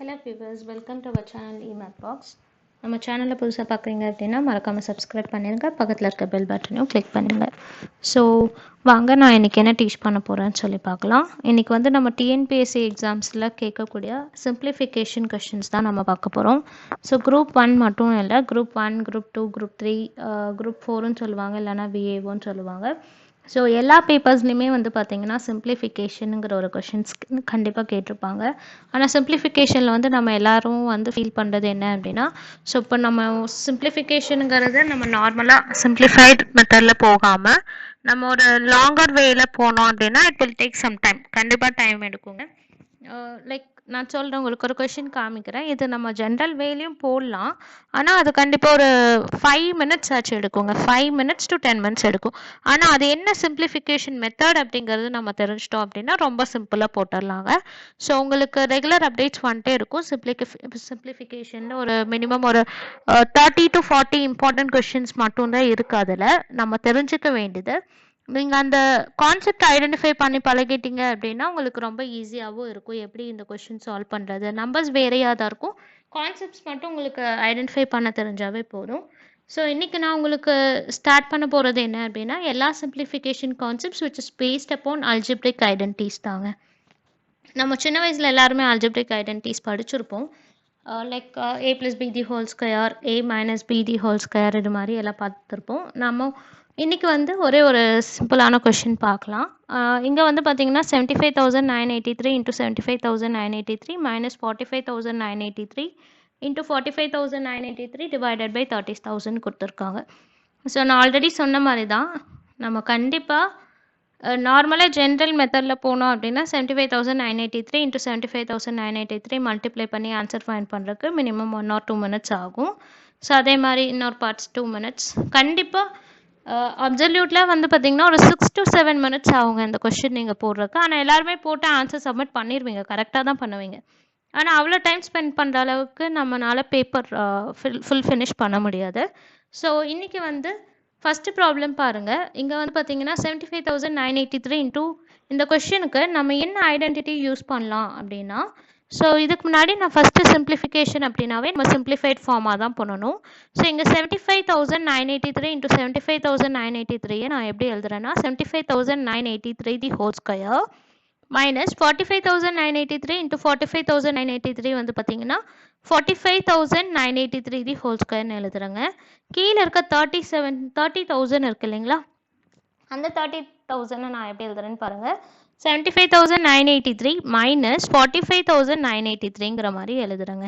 Hello viewers, welcome to our channel eMathBox. நம்ம சேனலை புதுசாக பார்க்குறீங்க அப்படின்னா மறக்காமல் சப்ஸ்கிரைப் பண்ணிடுங்க, பக்கத்தில் இருக்க பெல் பட்டனையும் கிளிக் பண்ணுங்கள். ஸோ வாங்க நான் இன்றைக்கி என்ன டீச் பண்ண போகிறேன்னு சொல்லி பார்க்கலாம். இன்றைக்கி வந்து நம்ம டிஎன்பிஎஸ்சி எக்ஸாம்ஸில் கேட்கக்கூடிய சிம்பிளிஃபிகேஷன் கொஷின்ஸ் தான் நம்ம பார்க்க போகிறோம். ஸோ குரூப் 1 மட்டும் இல்லை, குரூப் 1, குரூப் 2, குரூப் 3, குரூப் 4ன்னு சொல்லுவாங்க, இல்லைனா விஏஓன்னு சொல்லுவாங்க. ஸோ எல்லா பேப்பர்ஸ்லையுமே வந்து பார்த்திங்கன்னா சிம்பிளிஃபிகேஷனுங்கிற ஒரு கொஷின்ஸ் கண்டிப்பாக கேட்டிருப்பாங்க. ஆனால் சிம்பிளிஃபிகேஷனில் வந்து நம்ம எல்லோரும் வந்து ஃபீல் பண்ணுறது என்ன அப்படின்னா, ஸோ இப்போ நம்ம சிம்பிளிஃபிகேஷனுங்கிறது நம்ம நார்மலாக சிம்பிளிஃபைட் மெத்தடில் போகாமல் நம்ம ஒரு லாங்கர் வேயில் போனோம் அப்படின்னா it will take some time, கண்டிப்பாக டைம் எடுக்குங்க. லைக் நான் சொல்கிறேன், உங்களுக்கு ஒரு கொஷின் காமிக்கிறேன். இது நம்ம ஜென்ரல் வேலையும் போடலாம், ஆனால் அது கண்டிப்பாக ஒரு 5 minutes ஆச்சு எடுக்குங்க. 5 minutes to 10 minutes எடுக்கும். ஆனால் அது என்ன சிம்பிளிஃபிகேஷன் மெத்தட் அப்படிங்கிறது நம்ம தெரிஞ்சிட்டோம் அப்படின்னா ரொம்ப சிம்பிளாக போட்டுடலாங்க. ஸோ உங்களுக்கு ரெகுலர் அப்டேட்ஸ் வந்துட்டே இருக்கும். சிம்பிளிஃபிகேஷனில் ஒரு மினிமம் ஒரு 30 to 40 இம்பார்ட்டன்ட் கொஷின்ஸ் மட்டும்தான் இருக்குது. அதில் நம்ம தெரிஞ்சுக்க வேண்டியது, நீங்கள் அந்த கான்செப்ட் ஐடென்டிஃபை பண்ணி பழகிட்டீங்க அப்படின்னா உங்களுக்கு ரொம்ப ஈஸியாகவும் இருக்கும். எப்படி இந்த கொஷின் சால்வ் பண்ணுறது, நம்பர்ஸ் வேறையாக தான் இருக்கும், கான்செப்ட்ஸ் மட்டும் உங்களுக்கு ஐடென்டிஃபை பண்ண தெரிஞ்சாவே போதும். ஸோ இன்றைக்கி நான் உங்களுக்கு ஸ்டார்ட் பண்ண போகிறது என்ன அப்படின்னா, எல்லா simplification concepts which is based upon algebraic identities தாங்க. நம்ம சின்ன வயசில் எல்லாருமே அல்ஜிப்ரிக் ஐடென்டிட்டிஸ் படிச்சிருப்போம். Like a + b the whole square, a - b the whole square, இது மாதிரி எல்லாம் பார்த்துருப்போம். நம்ம இன்றைக்கி வந்து ஒரே ஒரு சிம்பிளான கொஷின் பார்க்கலாம். இங்கே வந்து பார்த்திங்கன்னா 75,983 × 75,983 - 45,983 × 45,983 டிவைடட் பை 30,000 கொடுத்துருக்காங்க. ஸோ நான் ஆல்ரெடி சொன்ன மாதிரி தான், நம்ம கண்டிப்பாக நார்மலாக ஜென்ரல் மெத்தடில் போனோம் அப்படின்னா 75,983 × 75,983 மல்டிப்ளை பண்ணி ஆன்சர் ஃபைண்ட் பண்ணுறதுக்கு மினிமம் 1 or 2 minutes ஆகும். ஸோ அதே மாதிரி இன்னொரு பார்ட்ஸ் 2 minutes. கண்டிப்பாக அப்சல்யூட்டில் வந்து பார்த்திங்கன்னா ஒரு 6 to 7 minutes ஆகுங்க இந்த கொஷின் நீங்கள் போடுறதுக்கு. ஆனால் எல்லாருமே போட்டு ஆன்சர் சப்மிட் பண்ணிடுவீங்க, கரெக்டாக தான் பண்ணுவீங்க. ஆனால் அவ்வளோ டைம் ஸ்பெண்ட் பண்ணுற அளவுக்கு நம்மளால் பேப்பர் ஃபுல் ஃபினிஷ் பண்ண முடியாது. ஸோ இன்றைக்கி வந்து ஃபஸ்ட்டு ப்ராப்ளம் பாருங்கள். இங்கே வந்து பார்த்திங்கன்னா 75,983 இன்ட்டு இந்த கொஷினுக்கு நம்ம என்ன ஐடென்டிட்டி யூஸ் பண்ணலாம் அப்படின்னா, ஸோ இதுக்கு முன்னாடி நான் ஃபஸ்ட்டு சிம்பிளிஃபிகேஷன் அப்படின்னாவே நம்ம சிம்பிளிஃபைட் ஃபார்மாக தான் பண்ணணும். ஸோ இங்கே 75,983 × 75,983 நான் எப்படி எழுதுறேன்னா 75,983 தி ஹோல் ஸ்கொயர் மைனஸ் 45,983 × 45,983 வந்து பார்த்தீங்கன்னா 45,983 தி ஹோல் ஸ்கொயர்னு எழுதுறேங்க. கீழே இருக்க 30,000 இருக்கு இல்லைங்களா, அந்த 30,000 நான் எப்படி எழுதுறேன்னு பாருங்கள். 75,983 மைனஸ் 45,983ங்கிற மாதிரி எழுதுறேங்க.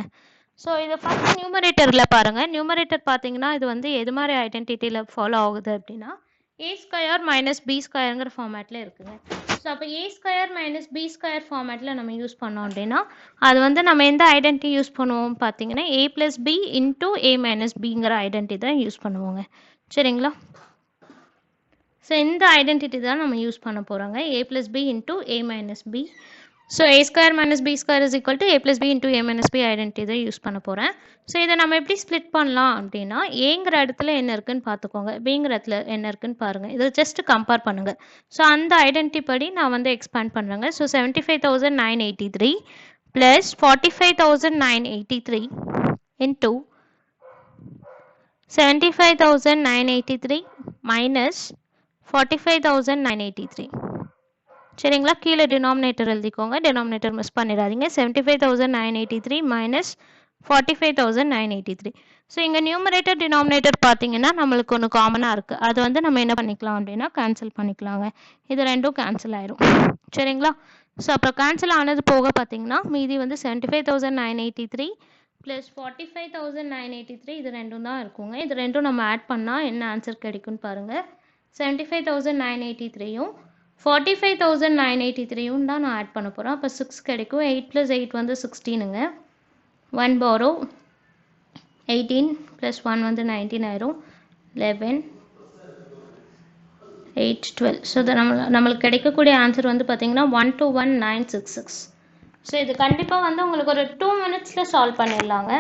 ஸோ இதை ஃபஸ்ட் நியூமரேட்டரில் பாருங்கள். நியூமரேட்டர் பார்த்தீங்கன்னா இது வந்து எது மாதிரி ஐடென்டிட்டியில் ஃபாலோ ஆகுது அப்படின்னா a² - b² ஃபார்மேட்டில் இருக்குங்க. ஸோ அப்போ a² - b² ஃபார்மேட்டில் நம்ம யூஸ் பண்ணோம் அப்படின்னா அது வந்து நம்ம எந்த ஐடென்டிட்டி யூஸ் பண்ணுவோம் பார்த்தீங்கன்னா a + b × a - bங்கிற ஐடென்டிட்டி தான் யூஸ் பண்ணுவோங்க. சரிங்களா? ஸோ இந்த ஐடென்டிட்டி தான் நம்ம யூஸ் பண்ண போகிறோங்க, a + b × a - b. So a² - b² = a + b × a - b identity தான் யூஸ் பண்ண போகிறேன். ஸோ இதை நம்ம எப்படி ஸ்ப்ளிட் பண்ணலாம் அப்படின்னா, ஏங்கிற இடத்துல என்ன இருக்குன்னு பார்த்துக்கோங்க, பிங்கிற இடத்துல என்ன இருக்குன்னு பாருங்கள், இதை ஜஸ்ட் கம்பேர் பண்ணுங்கள். ஸோ அந்த ஐடென்டிட்டி படி நான் வந்து எக்ஸ்பேண்ட் பண்ணுறேங்க. So 75,983 + 45,983 into 75,983 minus 45,983. சரிங்களா? கீழே டினாமினேட்டர் எழுதிக்கோங்க, டினாமினேட்டர் மிஸ் பண்ணிடாதீங்க. 75,983 மைனஸ் 45,983. ஸோ இங்கே நியூமரேட்டர் டினாமினேட்டர் பார்த்தீங்கன்னா நம்மளுக்கு ஒன்று காமனாக இருக்குது, அது வந்து நம்ம என்ன பண்ணிக்கலாம் அப்படின்னா கேன்சல் பண்ணிக்கலாங்க. இது ரெண்டும் கேன்சல் ஆயிரும். சரிங்களா? ஸோ அப்புறம் கேன்சல் ஆனது போக பார்த்தீங்கன்னா மீதி வந்து 75,983 + 45,983 இது ரெண்டும் தான் இருக்குங்க. இது ரெண்டும் நம்ம ஆட் பண்ணால் என்ன ஆன்சர் கிடைக்கும்னு பாருங்கள். 75,983யும் 45,983யும் தான் நான் ஆட் பண்ண போகிறேன். அப்போ 6 கிடைக்கும். 8 + 8 வந்து 16ங்க. 1 borrow 18 + 1 வந்து 19 ஆயிரும். 11 8 12. ஸோ இது நம்மளுக்கு கிடைக்கக்கூடிய ஆன்சர் வந்து பார்த்திங்கன்னா 121,966. ஸோ இது கண்டிப்பாக வந்து உங்களுக்கு ஒரு 2 minutesல சால்வ் பண்ணிடலாங்க.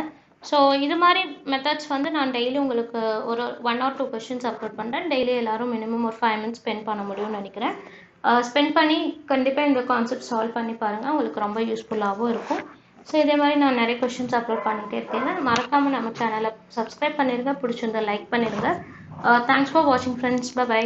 ஸோ இது மாதிரி மெத்தட்ஸ் வந்து நான் டெய்லி உங்களுக்கு ஒரு 1 or 2 கொஷின்ஸ் அப்லோட் பண்ணுறேன். டெய்லி எல்லோரும் மினிமம் ஒரு 5 minutes ஸ்பெண்ட் பண்ண முடியும்னு நினைக்கிறேன். ஸ்பெண்ட் பண்ணி கண்டிப்பாக இந்த கான்செப்ட் சால்வ் பண்ணி பாருங்கள், உங்களுக்கு ரொம்ப யூஸ்ஃபுல்லாகவும் இருக்கும். ஸோ இதே மாதிரி நான் நிறைய கொஷின்ஸ் அப்லோட் பண்ணிகிட்டே இருக்கேன். மறக்காமல் நம்ம சேனலை சப்ஸ்கிரைப் பண்ணிடுங்க, பிடிச்சிருந்தா லைக் பண்ணிடுங்க. தேங்க்ஸ் ஃபார் வாட்சிங் ஃப்ரெண்ட்ஸ். பை.